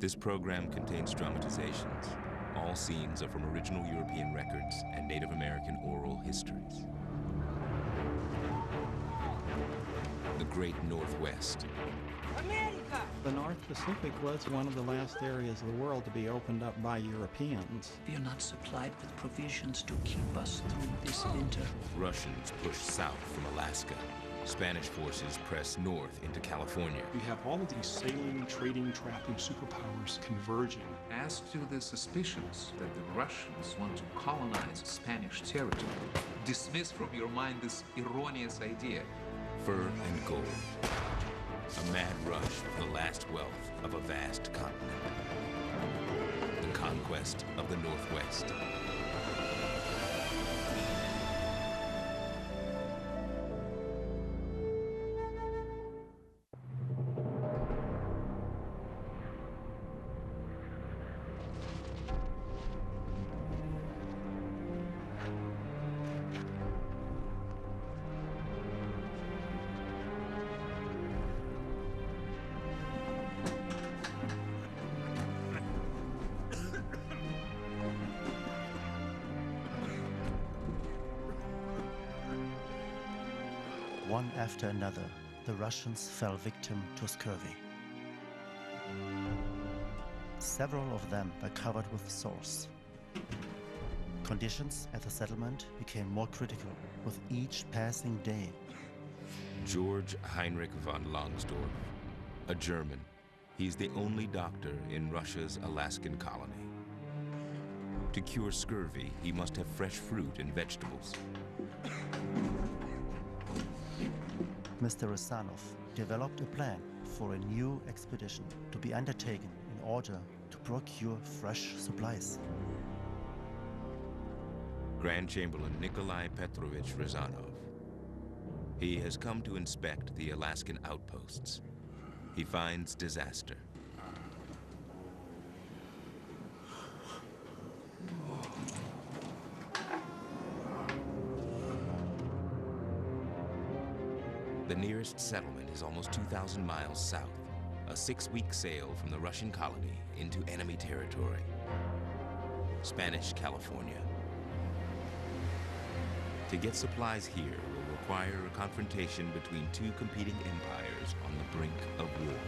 This program contains dramatizations. All scenes are from original European records and Native American oral histories. The Great Northwest. America! The North Pacific was one of the last areas of the world to be opened up by Europeans. We are not supplied with provisions to keep us through this winter. Russians push south from Alaska. Spanish forces press north into California. We have all of these sailing, trading, trapping superpowers converging. As to the suspicions that the Russians want to colonize Spanish territory, dismiss from your mind this erroneous idea. Fur and gold. A mad rush for the last wealth of a vast continent. The conquest of the Northwest. One after another, the Russians fell victim to scurvy. Several of them were covered with sores. Conditions at the settlement became more critical with each passing day. George Heinrich von Langsdorff, a German. He's the only doctor in Russia's Alaskan colony. To cure scurvy, he must have fresh fruit and vegetables. Mr. Rosanov developed a plan for a new expedition to be undertaken in order to procure fresh supplies. Grand Chamberlain Nikolai Petrovich Rozanov. He has come to inspect the Alaskan outposts. He finds disaster. The nearest settlement is almost 2,000 miles south, a 6-week sail from the Russian colony into enemy territory, Spanish California. To get supplies here will require a confrontation between two competing empires on the brink of war.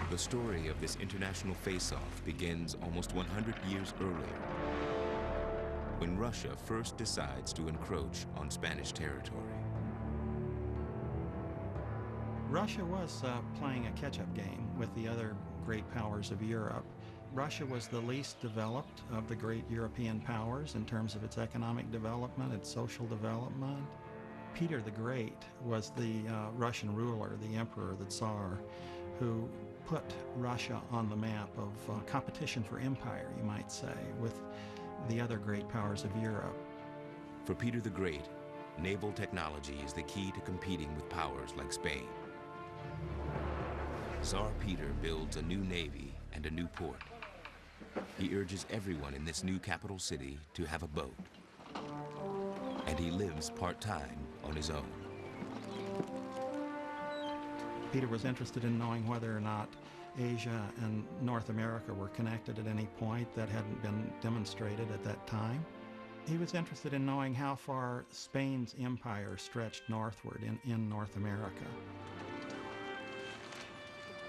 The story of this international face-off begins almost 100 years earlier, when Russia first decides to encroach on Spanish territory. Russia was playing a catch-up game with the other great powers of Europe. Russia was the least developed of the great European powers in terms of its economic development, its social development. Peter the Great was the Russian ruler, the emperor, the Tsar, who put Russia on the map of competition for empire, you might say, with the other great powers of Europe. For Peter the Great, naval technology is the key to competing with powers like Spain. Tsar Peter builds a new navy and a new port. He urges everyone in this new capital city to have a boat. And he lives part-time on his own. Peter was interested in knowing whether or not Asia and North America were connected at any point. That hadn't been demonstrated at that time. He was interested in knowing how far Spain's empire stretched northward in North America.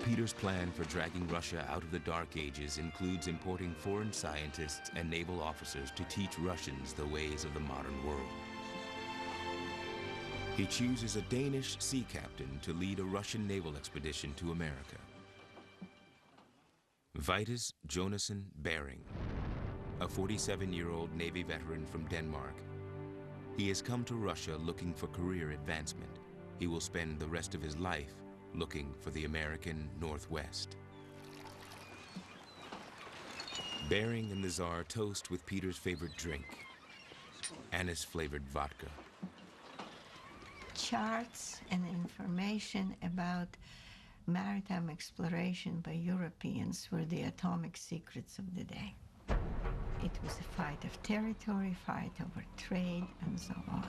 Peter's plan for dragging Russia out of the Dark Ages includes importing foreign scientists and naval officers to teach Russians the ways of the modern world. He chooses a Danish sea captain to lead a Russian naval expedition to America. Vitus Jonasson Bering, a 47-year-old Navy veteran from Denmark. He has come to Russia looking for career advancement. He will spend the rest of his life looking for the American Northwest. Bering and the Tsar toast with Peter's favorite drink, anise-flavored vodka. Charts and information about maritime exploration by Europeans were the atomic secrets of the day. It was a fight of territory, fight over trade, and so on.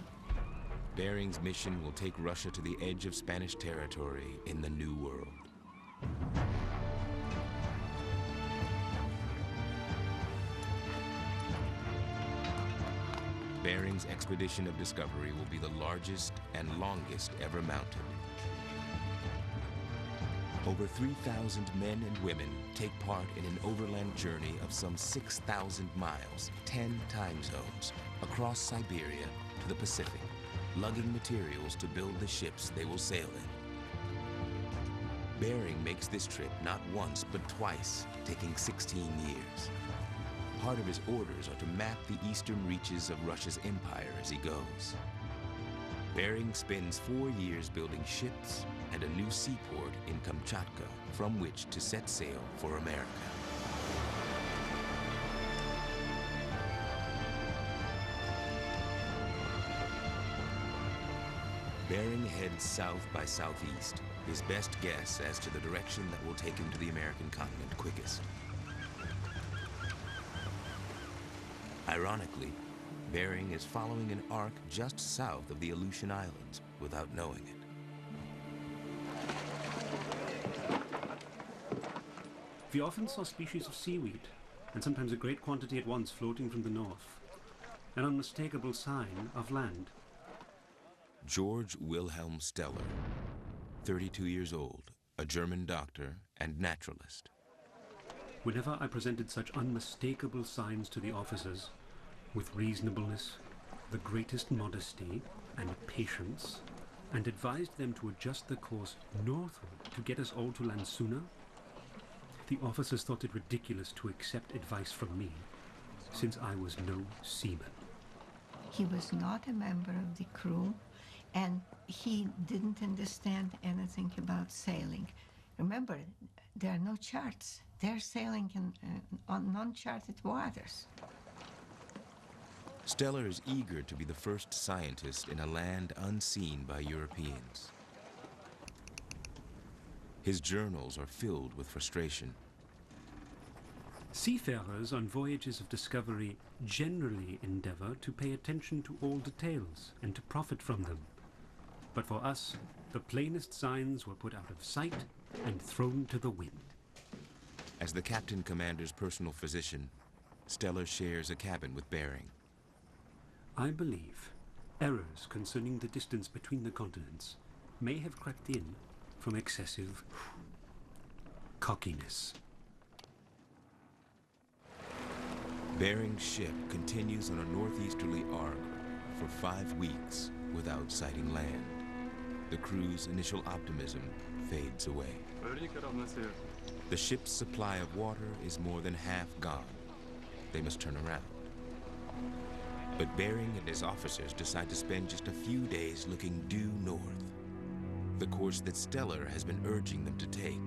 Bering's mission will take Russia to the edge of Spanish territory in the New World. Bering's expedition of discovery will be the largest and longest ever mounted. Over 3,000 men and women take part in an overland journey of some 6,000 miles, 10 time zones, across Siberia to the Pacific, lugging materials to build the ships they will sail in. Bering makes this trip not once but twice, taking 16 years. Part of his orders are to map the eastern reaches of Russia's empire as he goes. Bering spends 4 years building ships and a new seaport in Kamchatka from which to set sail for America. Bering heads south by southeast, his best guess as to the direction that will take him to the American continent quickest. Ironically, Bering is following an arc just south of the Aleutian Islands without knowing it. We often saw species of seaweed, and sometimes a great quantity at once floating from the north, an unmistakable sign of land. George Wilhelm Steller, 32 years old, a German doctor and naturalist. Whenever I presented such unmistakable signs to the officers, with reasonableness, the greatest modesty, and patience, and advised them to adjust the course northward to get us all to land sooner, the officers thought it ridiculous to accept advice from me, since I was no seaman. He was not a member of the crew, and he didn't understand anything about sailing. Remember, there are no charts. They're sailing on non-charted waters. Steller is eager to be the first scientist in a land unseen by Europeans. His journals are filled with frustration. Seafarers on voyages of discovery generally endeavor to pay attention to all details and to profit from them. But for us, the plainest signs were put out of sight and thrown to the wind. As the captain commander's personal physician, Steller shares a cabin with Bering. I believe errors concerning the distance between the continents may have crept in from excessive cockiness. Bering's ship continues on a northeasterly arc for 5 weeks without sighting land. The crew's initial optimism fades away. The ship's supply of water is more than half gone. They must turn around. But Bering and his officers decide to spend just a few days looking due north, the course that Steller has been urging them to take.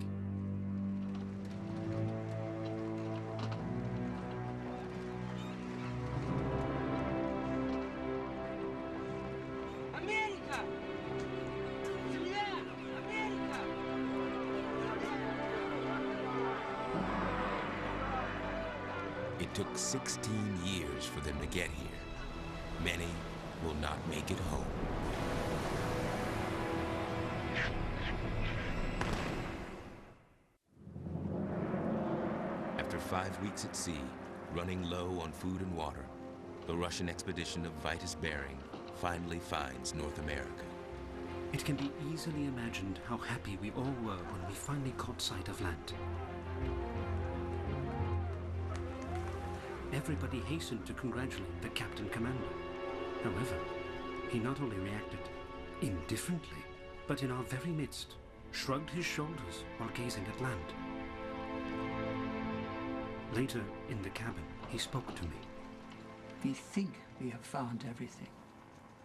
America! America! It took 16 years for them to get here. Many will not make it home. After 5 weeks at sea, running low on food and water, the Russian expedition of Vitus Bering finally finds North America. It can be easily imagined how happy we all were when we finally caught sight of land. Everybody hastened to congratulate the captain commander. However, he not only reacted indifferently, but in our very midst, shrugged his shoulders while gazing at land. Later, in the cabin, he spoke to me. We think we have found everything,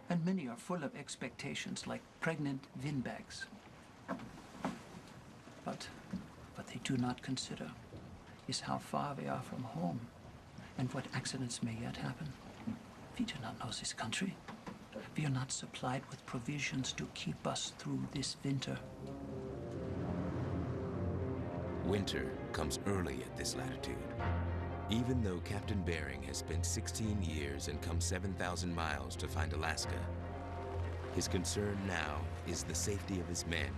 and many are full of expectations like pregnant windbags. But what they do not consider is how far we are from home and what accidents may yet happen. We do not know this country. We are not supplied with provisions to keep us through this winter. Winter comes early at this latitude. Even though Captain Bering has spent 16 years and come 7,000 miles to find Alaska, his concern now is the safety of his men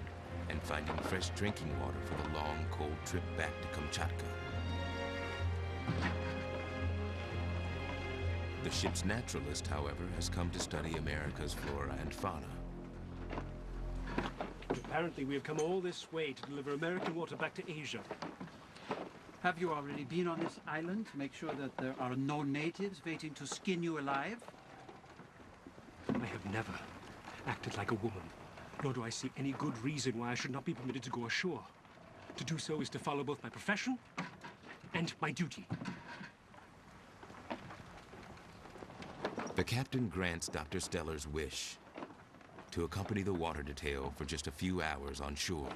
and finding fresh drinking water for the long, cold trip back to Kamchatka. The ship's naturalist, however, has come to study America's flora and fauna. Apparently we have come all this way to deliver American water back to Asia. Have you already been on this island to make sure that there are no natives waiting to skin you alive? I have never acted like a woman, nor do I see any good reason why I should not be permitted to go ashore. To do so is to follow both my profession and my duty. The captain grants Dr. Steller's wish to accompany the water detail for just a few hours on shore.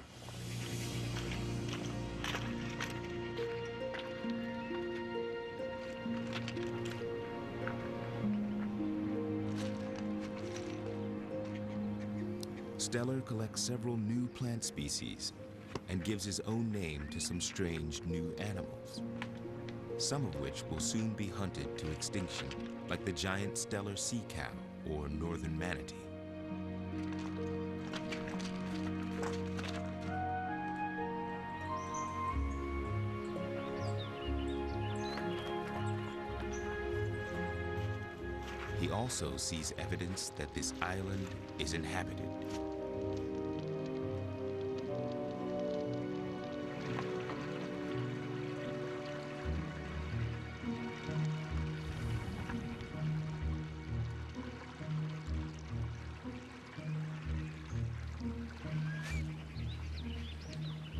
Steller collects several new plant species and gives his own name to some strange new animals, some of which will soon be hunted to extinction, like the giant Steller sea cow or northern manatee. He also sees evidence that this island is inhabited.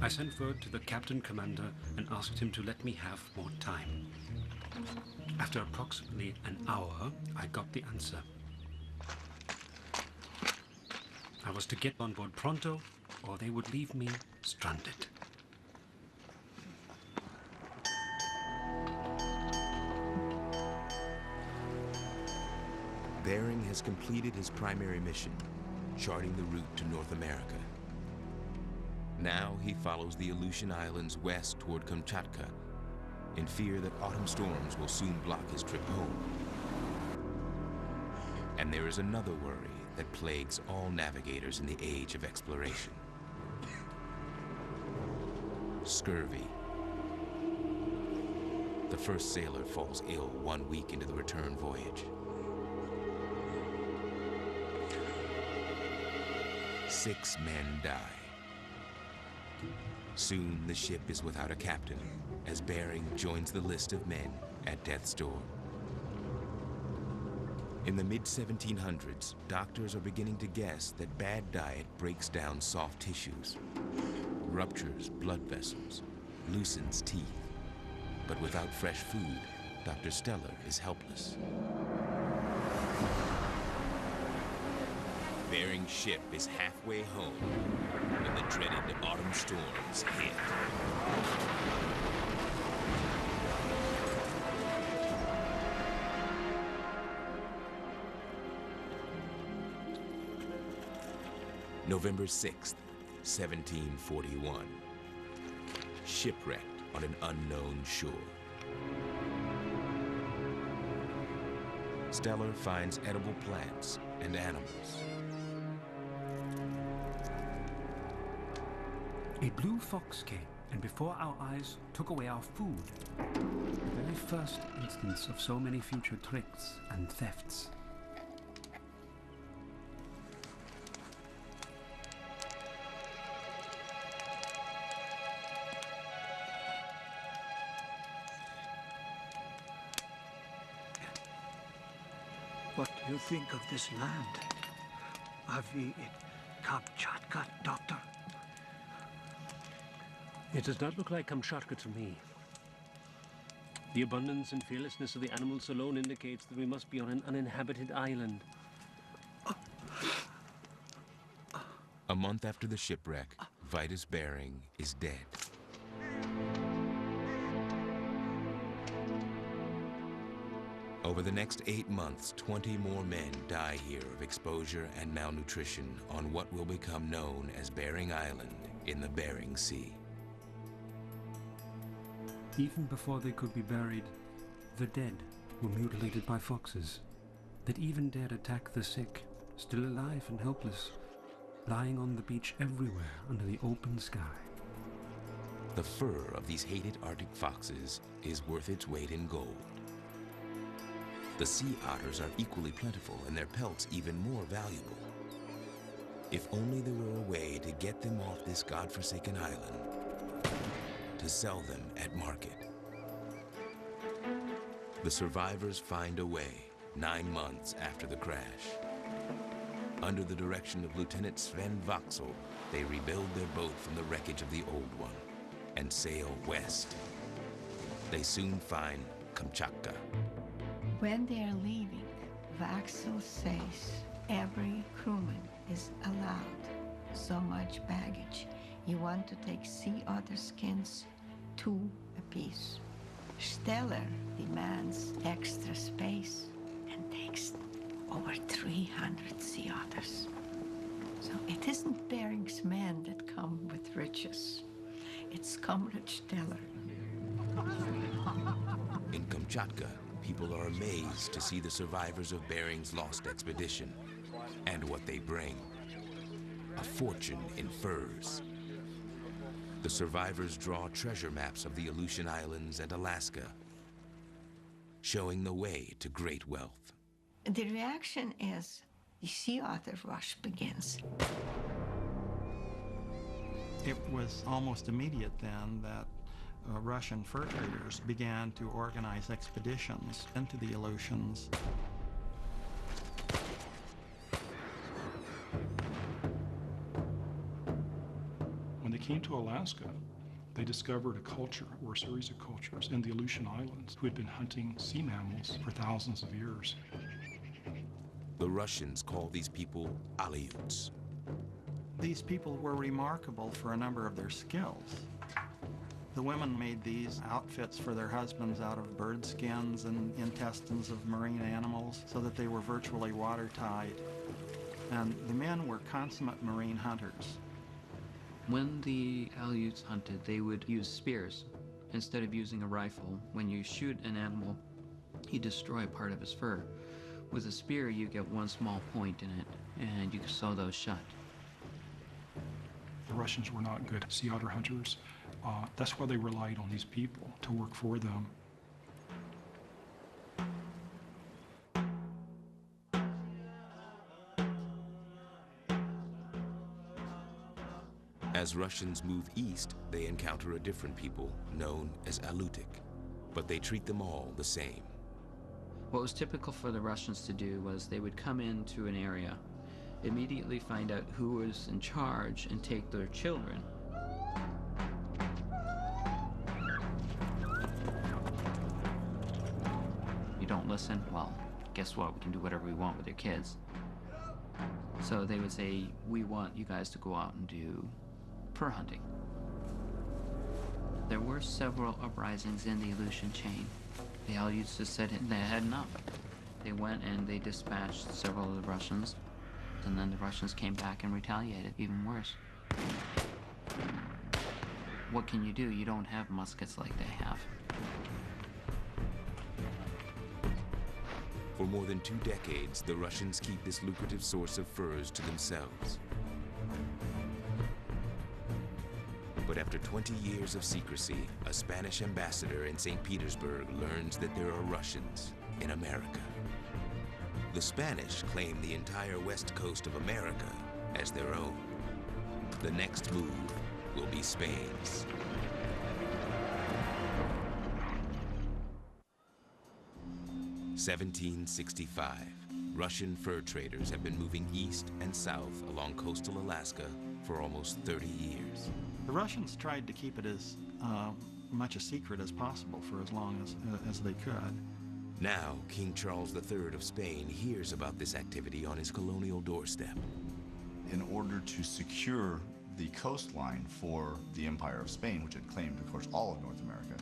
I sent word to the captain commander and asked him to let me have more time. After approximately an hour, I got the answer. I was to get on board pronto, or they would leave me stranded. Bering has completed his primary mission, charting the route to North America. Now he follows the Aleutian Islands west toward Kamchatka, in fear that autumn storms will soon block his trip home. And there is another worry that plagues all navigators in the age of exploration: scurvy. The first sailor falls ill 1 week into the return voyage. 6 men die. Soon the ship is without a captain, as Bering joins the list of men at death's door. In the mid-1700s, doctors are beginning to guess that bad diet breaks down soft tissues, ruptures blood vessels, loosens teeth. But without fresh food, Dr. Steller is helpless. Bering's ship is halfway home when the dreaded autumn storms hit. November 6th, 1741. Shipwrecked on an unknown shore. Steller finds edible plants and animals. A blue fox came, and before our eyes took away our food. The very first instance of so many future tricks and thefts. What do you think of this land? Are we in Kamchatka, Doctor? It does not look like Kamchatka to me. The abundance and fearlessness of the animals alone indicates that we must be on an uninhabited island. A month after the shipwreck, Vitus Bering is dead. Over the next 8 months, 20 more men die here of exposure and malnutrition on what will become known as Bering Island in the Bering Sea. Even before they could be buried, the dead were mutilated by foxes that even dared attack the sick, still alive and helpless, lying on the beach everywhere under the open sky. The fur of these hated Arctic foxes is worth its weight in gold. The sea otters are equally plentiful and their pelts even more valuable. If only there were a way to get them off this godforsaken island, to sell them at market. The survivors find a way 9 months after the crash. Under the direction of Lieutenant Sven Vaxel, they rebuild their boat from the wreckage of the old one and sail west. They soon find Kamchatka. When they are leaving, Vaxel says every crewman is allowed so much baggage. You want to take sea otter skins, 2 apiece. Steller demands extra space and takes over 300 sea otters. So it isn't Bering's men that come with riches. It's Comrade Steller. In Kamchatka, people are amazed to see the survivors of Bering's lost expedition and what they bring. A fortune in furs. The survivors draw treasure maps of the Aleutian Islands and Alaska, showing the way to great wealth. The reaction is the sea otter rush begins. It was almost immediate then that Russian fur traders began to organize expeditions into the Aleutians. When they came to Alaska, they discovered a culture, or a series of cultures, in the Aleutian Islands who had been hunting sea mammals for thousands of years. The Russians call these people Aleuts. These people were remarkable for a number of their skills. The women made these outfits for their husbands out of bird skins and intestines of marine animals so that they were virtually watertight. And the men were consummate marine hunters. When the Aleuts hunted, they would use spears instead of using a rifle. When you shoot an animal, you destroy part of his fur. With a spear, you get one small point in it, and you can sew those shut. The Russians were not good sea otter hunters. That's why they relied on these people to work for them. As Russians move east, they encounter a different people known as Aleutic, but they treat them all the same. What was typical for the Russians to do was they would come into an area, immediately find out who was in charge, and take their children. You don't listen? Well, guess what? We can do whatever we want with your kids. So they would say, we want you guys to go out and do fur hunting. There were several uprisings in the Aleutian chain. The Aleuts just said they had enough. They went and they dispatched several of the Russians, and then the Russians came back and retaliated, even worse. What can you do? You don't have muskets like they have. For more than 2 decades, the Russians keep this lucrative source of furs to themselves. But after 20 years of secrecy, a Spanish ambassador in St. Petersburg learns that there are Russians in America. The Spanish claim the entire west coast of America as their own. The next move will be Spain's. (1765). Russian fur traders have been moving east and south along coastal Alaska for almost 30 years. The Russians tried to keep it as much a secret as possible for as long as they could. Now, King Charles III of Spain hears about this activity on his colonial doorstep. In order to secure the coastline for the Empire of Spain, which had claimed, of course, all of North America,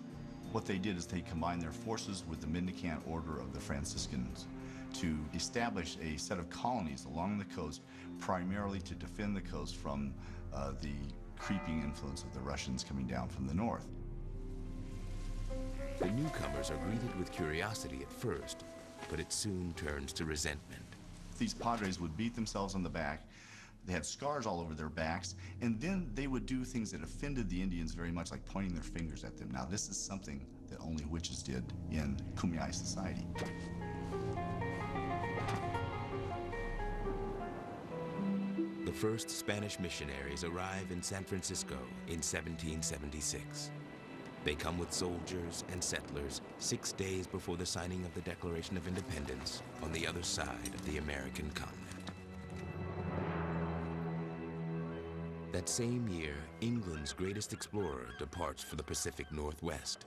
what they did is they combined their forces with the Mendicant Order of the Franciscans to establish a set of colonies along the coast, primarily to defend the coast from the creeping influence of the Russians coming down from the north. The newcomers are greeted with curiosity at first, but it soon turns to resentment. These padres would beat themselves on the back. They had scars all over their backs, and then they would do things that offended the Indians very much, like pointing their fingers at them. Now, this is something that only witches did in Kumeyaay society. The first Spanish missionaries arrive in San Francisco in 1776. They come with soldiers and settlers 6 days before the signing of the Declaration of Independence on the other side of the American continent. That same year, England's greatest explorer departs for the Pacific Northwest.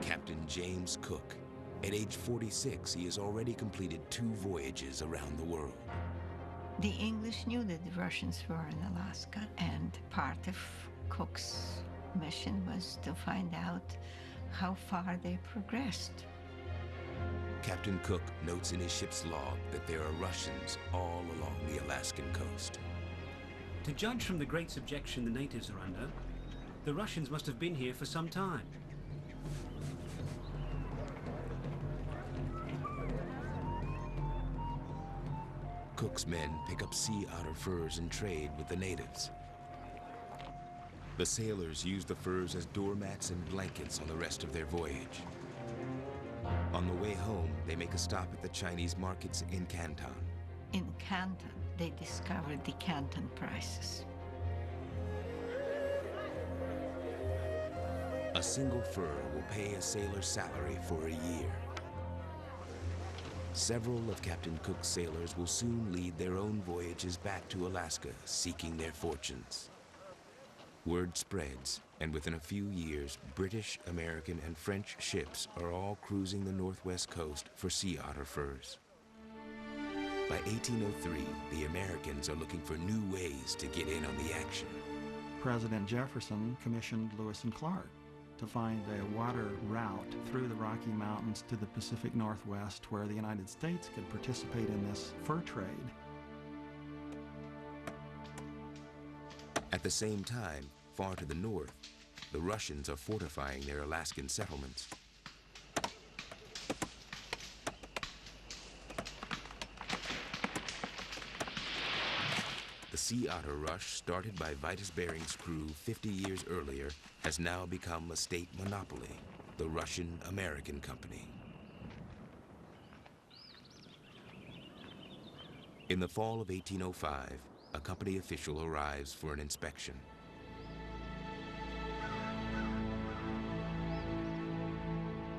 Captain James Cook. At age 46, he has already completed 2 voyages around the world. The English knew that the Russians were in Alaska, and part of Cook's mission was to find out how far they progressed. Captain Cook notes in his ship's log that there are Russians all along the Alaskan coast. To judge from the great subjection the natives are under, the Russians must have been here for some time. Cook's men pick up sea otter furs and trade with the natives. The sailors use the furs as doormats and blankets on the rest of their voyage. On the way home, they make a stop at the Chinese markets in Canton. In Canton, they discovered the Canton prices. A single fur will pay a sailor's salary for a year. Several of Captain Cook's sailors will soon lead their own voyages back to Alaska, seeking their fortunes. Word spreads, and within a few years, British, American, and French ships are all cruising the northwest coast for sea otter furs. By 1803, the Americans are looking for new ways to get in on the action. President Jefferson commissioned Lewis and Clark to find a water route through the Rocky Mountains to the Pacific Northwest where the United States could participate in this fur trade. At the same time, far to the north, the Russians are fortifying their Alaskan settlements. The sea otter rush, started by Vitus Bering's crew 50 years earlier, has now become a state monopoly, the Russian-American Company. In the fall of 1805, a company official arrives for an inspection.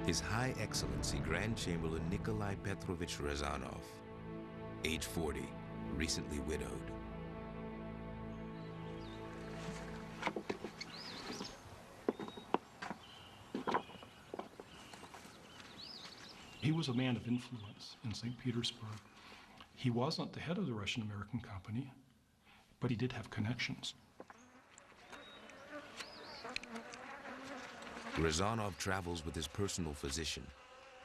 His High Excellency Grand Chamberlain Nikolai Petrovich Razanov, age 40, recently widowed. He was a man of influence in St. Petersburg. He wasn't the head of the Russian-American Company, but he did have connections. Razanov travels with his personal physician,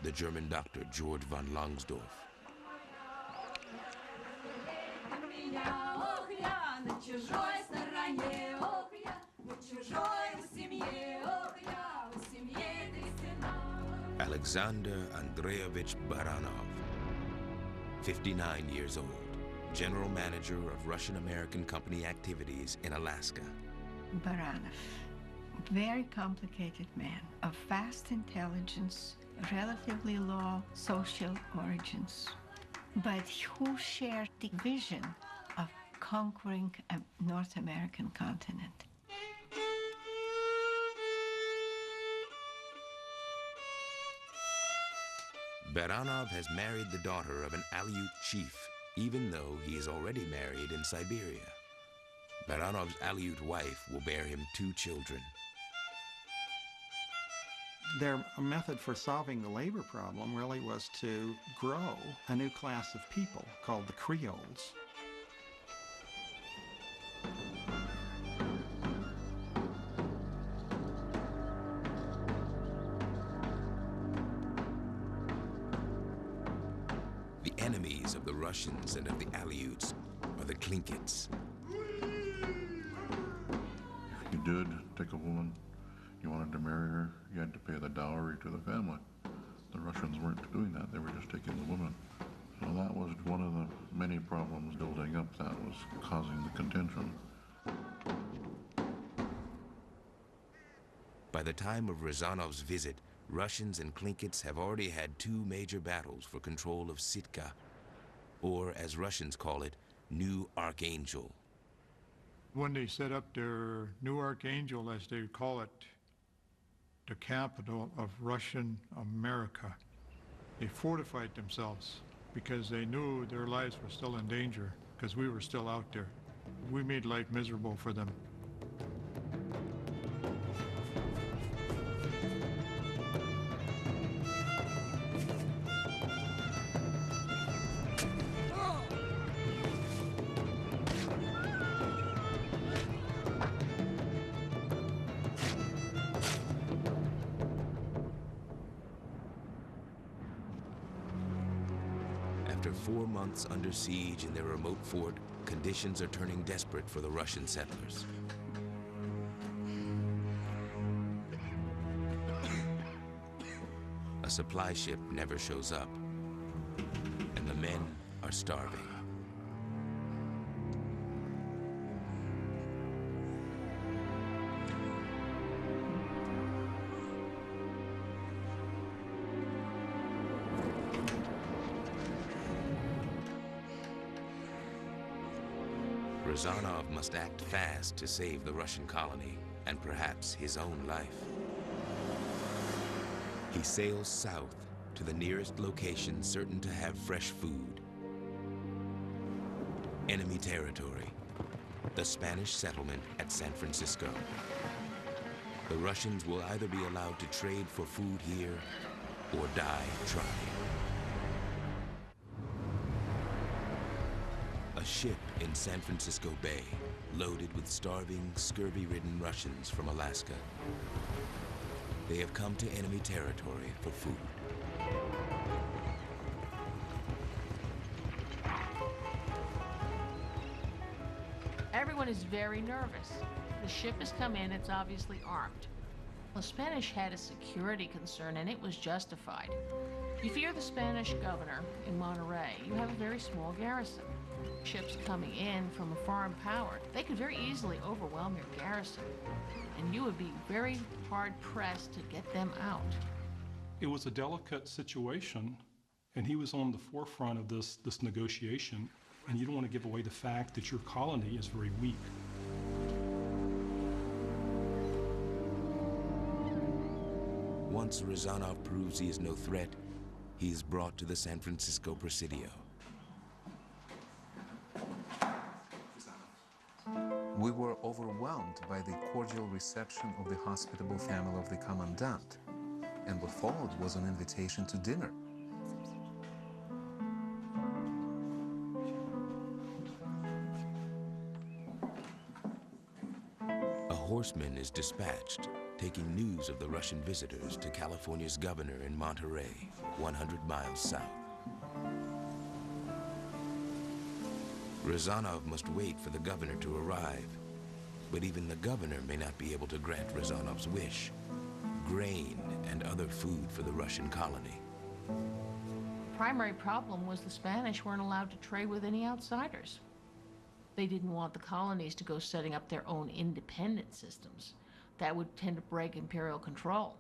the German doctor George von Langsdorff. Alexander Andreevich Baranov, 59 years old, general manager of Russian-American Company activities in Alaska. Baranov, very complicated man of vast intelligence, relatively low social origins, but who shared the vision of conquering a North American continent. Baranov has married the daughter of an Aleut chief, even though he is already married in Siberia. Baranov's Aleut wife will bear him 2 children. Their method for solving the labor problem really was to grow a new class of people called the Creoles. The enemies of the Russians and of the Aleuts are the Tlinkits. If you did take a woman, you wanted to marry her, you had to pay the dowry to the family. The Russians weren't doing that, they were just taking the woman. So that was one of the many problems building up that was causing the contention. By the time of Razanov's visit, Russians and Tlinkits have already had two major battles for control of Sitka, or as Russians call it, New Archangel. When they set up their New Archangel, as they call it, the capital of Russian America, they fortified themselves because they knew their lives were still in danger because we were still out there. We made life miserable for them. After 4 months under siege in their remote fort, conditions are turning desperate for the Russian settlers. A supply ship never shows up, and the men are starving. Razanov must act fast to save the Russian colony, and perhaps his own life. He sails south to the nearest location certain to have fresh food. Enemy territory, the Spanish settlement at San Francisco. The Russians will either be allowed to trade for food here or die trying. A ship in San Francisco Bay, loaded with starving, scurvy-ridden Russians from Alaska. They have come to enemy territory for food. Everyone is very nervous. The ship has come in, it's obviously armed. The Spanish had a security concern, and it was justified. You fear the Spanish governor in Monterey. You have a very small garrison. Ships coming in from a foreign power, they could very easily overwhelm your garrison, and you would be very hard-pressed to get them out. It was a delicate situation, and he was on the forefront of this negotiation, and you don't want to give away the fact that your colony is very weak. Once Razanov proves he is no threat, he is brought to the San Francisco Presidio. We were overwhelmed by the cordial reception of the hospitable family of the commandant, and what followed was an invitation to dinner. A horseman is dispatched, taking news of the Russian visitors to California's governor in Monterey, 100 miles south. Razanov must wait for the governor to arrive, but even the governor may not be able to grant Razanov's wish: grain and other food for the Russian colony. The primary problem was the Spanish weren't allowed to trade with any outsiders. They didn't want the colonies to go setting up their own independent systems. That would tend to break imperial control.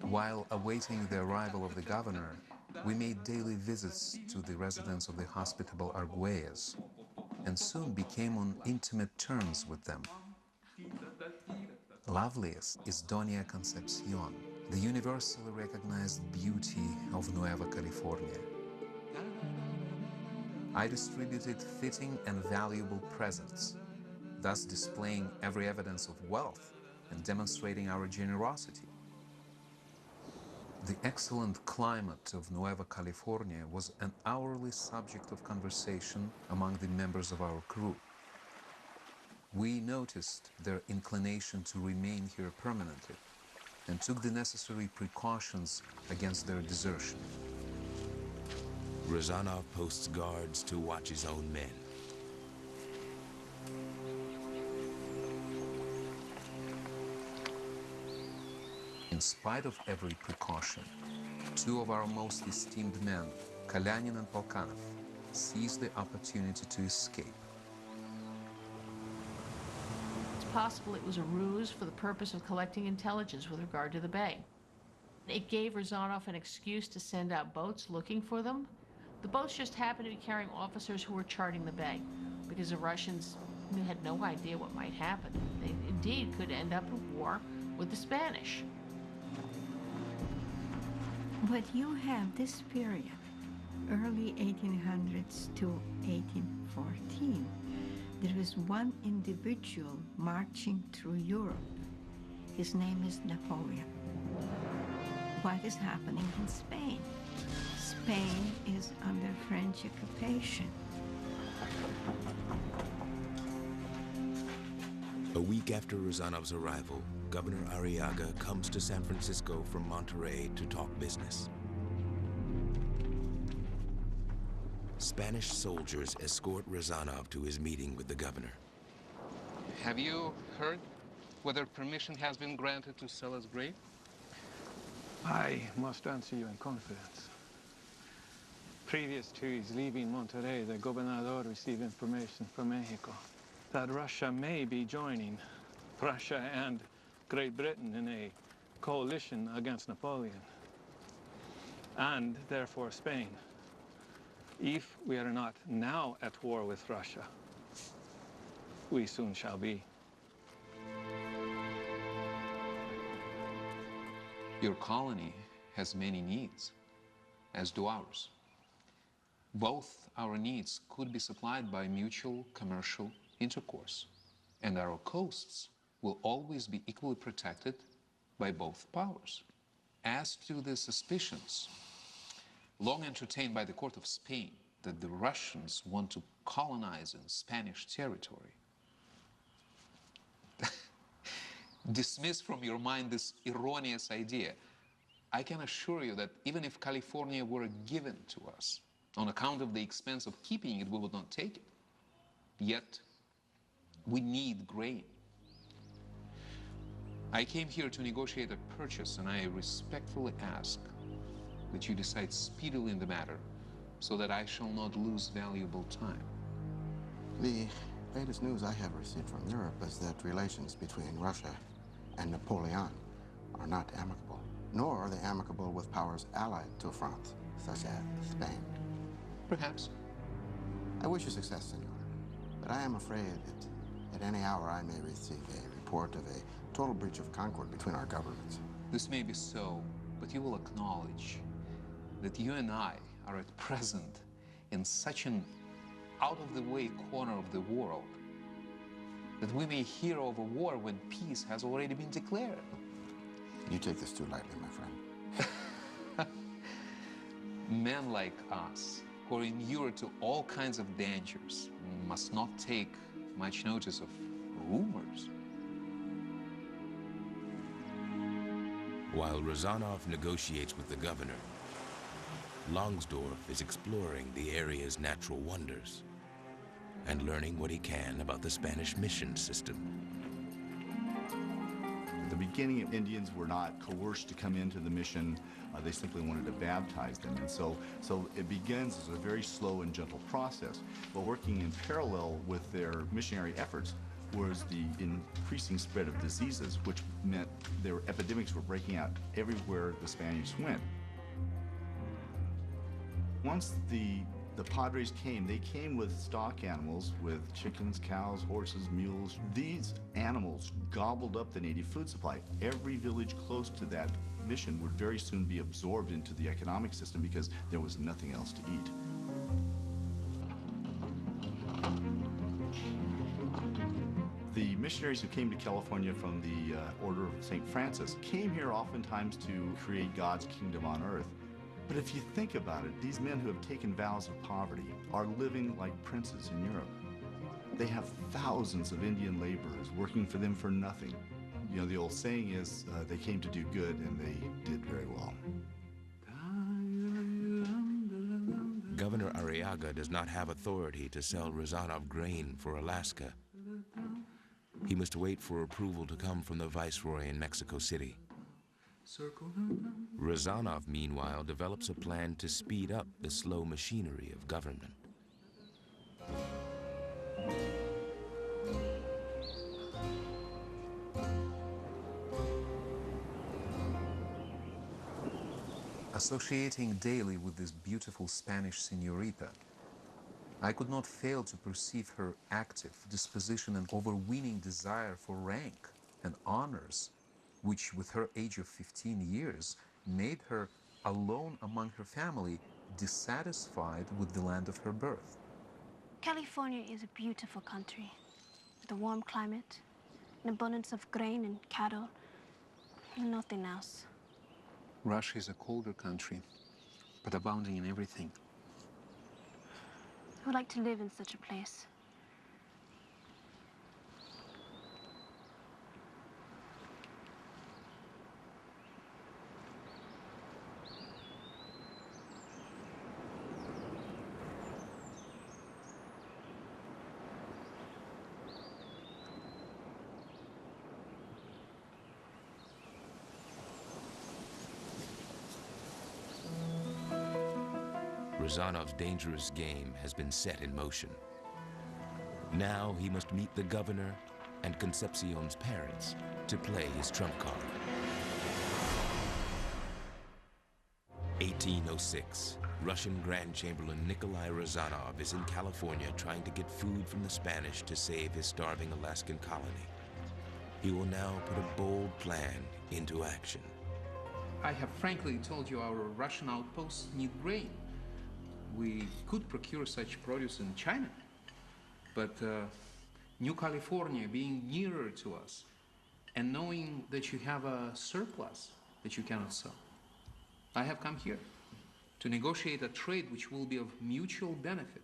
While awaiting the arrival of the governor, we made daily visits to the residence of the hospitable Arguelles, and soon became on intimate terms with them. Loveliest is Doña Concepcion, the universally recognized beauty of Nueva California. I distributed fitting and valuable presents, thus displaying every evidence of wealth and demonstrating our generosity. The excellent climate of Nueva California was an hourly subject of conversation among the members of our crew. We noticed their inclination to remain here permanently and took the necessary precautions against their desertion. Razanov posts guards to watch his own men. In spite of every precaution, two of our most esteemed men, Kalyanin and Polkanov, seized the opportunity to escape. possible it was a ruse for the purpose of collecting intelligence with regard to the bay. It gave Rozanov an excuse to send out boats looking for them. The boats just happened to be carrying officers who were charting the bay, because the Russians had no idea what might happen. They indeed could end up at war with the Spanish. But you have this period, early 1800s to 1814. There is one individual marching through Europe. His name is Napoleon. What is happening in Spain? Spain is under French occupation. A week after Rozanov's arrival, Governor Arriaga comes to San Francisco from Monterey to talk business. Spanish soldiers escort Rozanov to his meeting with the governor. Have you heard whether permission has been granted to sell his grape? I must answer you in confidence. Previous to his leaving Monterrey, the gobernador received information from Mexico that Russia may be joining Russia and Great Britain in a coalition against Napoleon, and therefore Spain. If we are not now at war with Russia, we soon shall be. Your colony has many needs, as do ours. Both our needs could be supplied by mutual commercial intercourse, and our coasts will always be equally protected by both powers. As to the suspicions long entertained by the court of Spain that the Russians want to colonize in Spanish territory, dismiss from your mind this erroneous idea. I can assure you that even if California were given to us, on account of the expense of keeping it, we would not take it. Yet, we need grain. I came here to negotiate a purchase, and I respectfully ask that you decide speedily in the matter so that I shall not lose valuable time. The latest news I have received from Europe is that relations between Russia and Napoleon are not amicable, nor are they amicable with powers allied to France, such as Spain. Perhaps. I wish you success, senor, but I am afraid that at any hour I may receive a report of a total breach of concord between our governments. This may be so, but you will acknowledge that you and I are at present in such an out-of-the-way corner of the world that we may hear of a war when peace has already been declared. You take this too lightly, my friend. Men like us, who are inured to all kinds of dangers, must not take much notice of rumors. While Rozanov negotiates with the governor, Longsdorff is exploring the area's natural wonders and learning what he can about the Spanish mission system. At the beginning, Indians were not coerced to come into the mission. They simply wanted to baptize them. And so it begins as a very slow and gentle process. But working in parallel with their missionary efforts was the increasing spread of diseases, which meant epidemics were breaking out everywhere the Spaniards went. Once the Padres came, they came with stock animals, with chickens, cows, horses, mules. These animals gobbled up the native food supply. Every village close to that mission would very soon be absorbed into the economic system because there was nothing else to eat. The missionaries who came to California from the Order of St. Francis came here oftentimes to create God's kingdom on earth. But if you think about it, these men who have taken vows of poverty are living like princes in Europe. They have thousands of Indian laborers working for them for nothing. You know, the old saying is, they came to do good, and they did very well. Governor Arriaga does not have authority to sell Rozanov grain for Alaska. He must wait for approval to come from the viceroy in Mexico City. Rozanov, meanwhile, develops a plan to speed up the slow machinery of government. Associating daily with this beautiful Spanish señorita, I could not fail to perceive her active disposition and overweening desire for rank and honors, which with her age of 15 years made her, alone among her family, dissatisfied with the land of her birth. California is a beautiful country with a warm climate, an abundance of grain and cattle, and nothing else. Russia is a colder country, but abounding in everything. I would like to live in such a place. Rozanov's dangerous game has been set in motion. Now he must meet the governor and Concepcion's parents to play his trump card. 1806, Russian Grand Chamberlain Nikolai Rozanov is in California trying to get food from the Spanish to save his starving Alaskan colony. He will now put a bold plan into action. I have frankly told you our Russian outposts need grain. We could procure such produce in China, but New California being nearer to us and knowing that you have a surplus that you cannot sell, I have come here to negotiate a trade which will be of mutual benefit.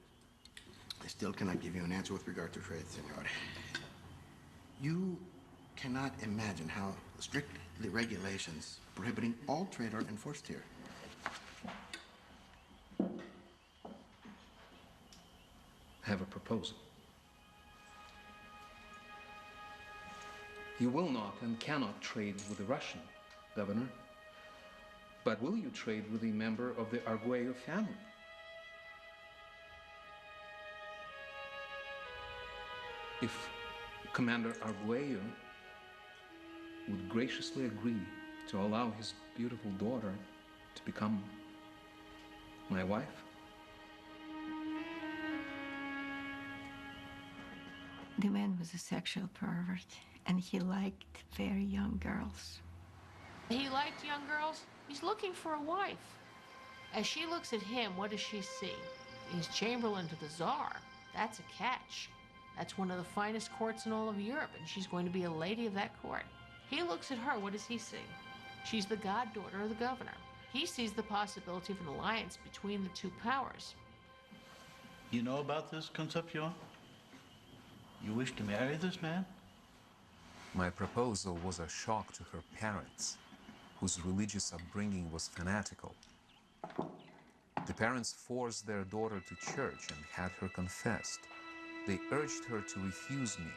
I still cannot give you an answer with regard to trade, senor. You cannot imagine how strict the regulations prohibiting all trade are enforced here. I have a proposal. You will not and cannot trade with the Russian, Governor, but will you trade with a member of the Arguello family? If Commander Arguello would graciously agree to allow his beautiful daughter to become my wife? The man was a sexual pervert, and he liked very young girls. He liked young girls? He's looking for a wife. As she looks at him, what does she see? He's Chamberlain to the Tsar. That's a catch. That's one of the finest courts in all of Europe, and she's going to be a lady of that court. He looks at her, what does he see? She's the goddaughter of the governor. He sees the possibility of an alliance between the two powers. You know about this, Concepcion? You wish to marry this man? My proposal was a shock to her parents, whose religious upbringing was fanatical. The parents forced their daughter to church and had her confessed. They urged her to refuse me,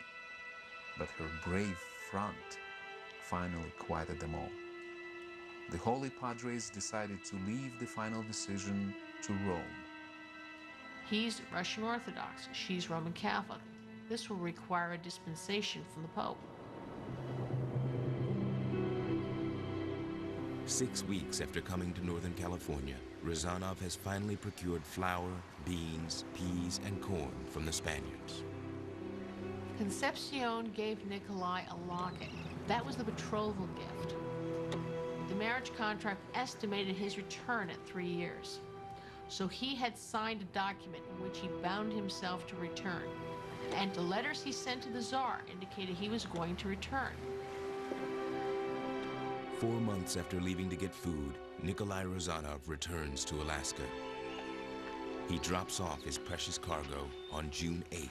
but her brave front finally quieted them all. The Holy Padres decided to leave the final decision to Rome. He's Russian Orthodox, she's Roman Catholic. This will require a dispensation from the Pope. 6 weeks after coming to Northern California, Rozanov has finally procured flour, beans, peas, and corn from the Spaniards. Concepcion gave Nikolai a locket. That was the betrothal gift. The marriage contract estimated his return at 3 years. So he had signed a document in which he bound himself to return. And the letters he sent to the Tsar indicated he was going to return. 4 months after leaving to get food, Nikolai Rozanov returns to Alaska. He drops off his precious cargo on June 8th.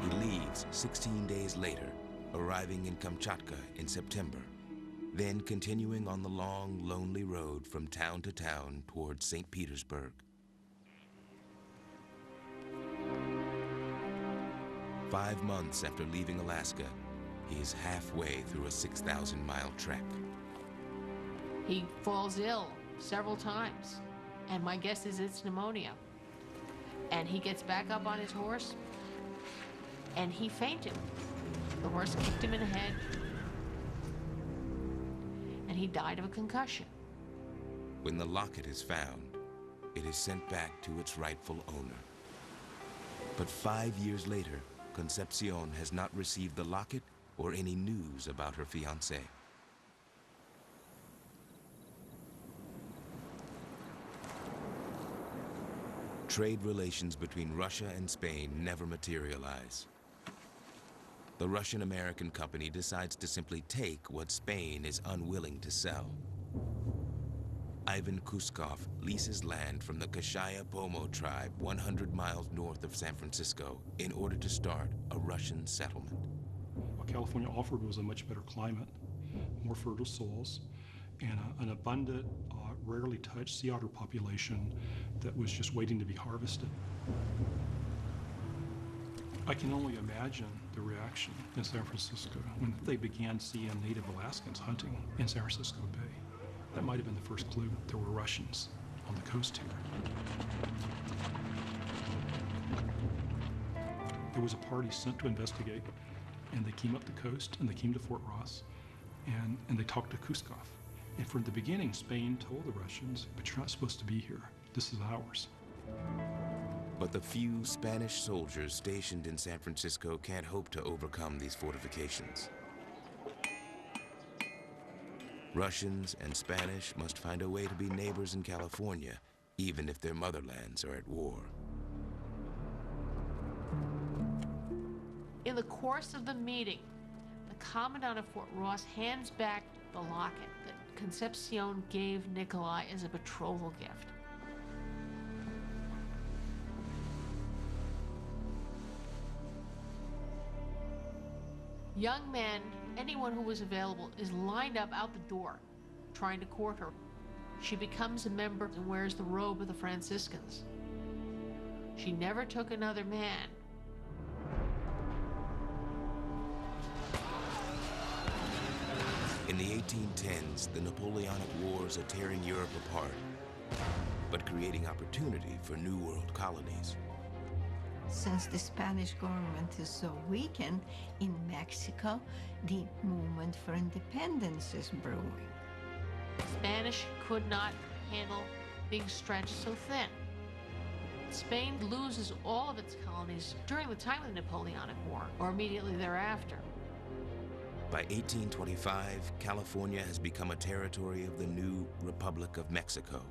He leaves 16 days later, arriving in Kamchatka in September, then continuing on the long, lonely road from town to town towards St. Petersburg. 5 months after leaving Alaska, he is halfway through a 6,000-mile trek. He falls ill several times, and my guess is it's pneumonia. And he gets back up on his horse, and he fainted. The horse kicked him in the head, and he died of a concussion. When the locket is found, it is sent back to its rightful owner. But 5 years later, Concepcion has not received the locket or any news about her fiancé. Trade relations between Russia and Spain never materialize. The Russian-American company decides to simply take what Spain is unwilling to sell. Ivan Kuskov leases land from the Kashaya Pomo tribe 100 miles north of San Francisco in order to start a Russian settlement. What California offered was a much better climate, more fertile soils, and an abundant, rarely touched sea otter population that was just waiting to be harvested. I can only imagine the reaction in San Francisco when they began seeing native Alaskans hunting in San Francisco Bay. That might have been the first clue there were Russians on the coast here. There was a party sent to investigate, and they came up the coast, and they came to Fort Ross, and they talked to Kuskov. And from the beginning, Spain told the Russians, but you're not supposed to be here. This is ours. But the few Spanish soldiers stationed in San Francisco can't hope to overcome these fortifications. Russians and Spanish must find a way to be neighbors in California, even if their motherlands are at war. In the course of the meeting, the commandant of Fort Ross hands back the locket that Concepcion gave Nikolai as a betrothal gift. Young men, anyone who was available, is lined up out the door, trying to court her. She becomes a member and wears the robe of the Franciscans. She never took another man. In the 1810s, the Napoleonic Wars are tearing Europe apart, but creating opportunity for New World colonies. Since the Spanish government is so weakened, in Mexico, the movement for independence is brewing. Spanish could not handle being stretched so thin. Spain loses all of its colonies during the time of the Napoleonic War, or immediately thereafter. By 1825, California has become a territory of the new Republic of Mexico.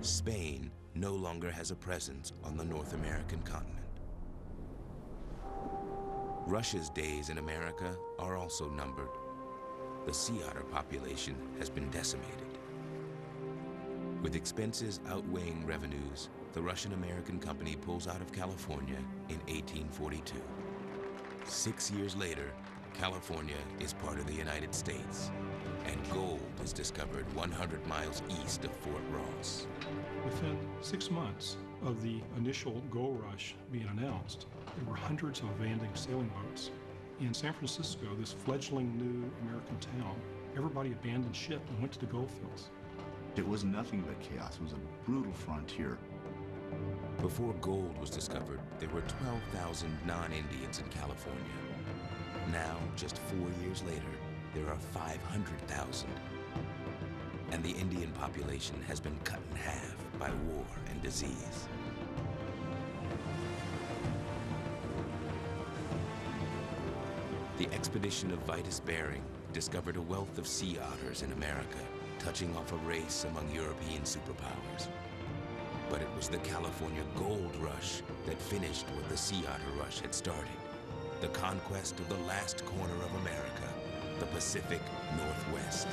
Spain no longer has a presence on the North American continent. Russia's days in America are also numbered. The sea otter population has been decimated. With expenses outweighing revenues, the Russian-American company pulls out of California in 1842. 6 years later, California is part of the United States, and gold is discovered 100 miles east of Fort Ross. Within 6 months of the initial gold rush being announced, there were hundreds of abandoned sailing boats. In San Francisco, this fledgling new American town, everybody abandoned ship and went to the gold fields. It was nothing but chaos. It was a brutal frontier. Before gold was discovered, there were 12,000 non-Indians in California. Now, just 4 years later, there are 500,000. And the Indian population has been cut in half by war and disease. The expedition of Vitus Bering discovered a wealth of sea otters in America, touching off a race among European superpowers. But it was the California gold rush that finished what the sea otter rush had started. The conquest of the last corner of America, the Pacific Northwest.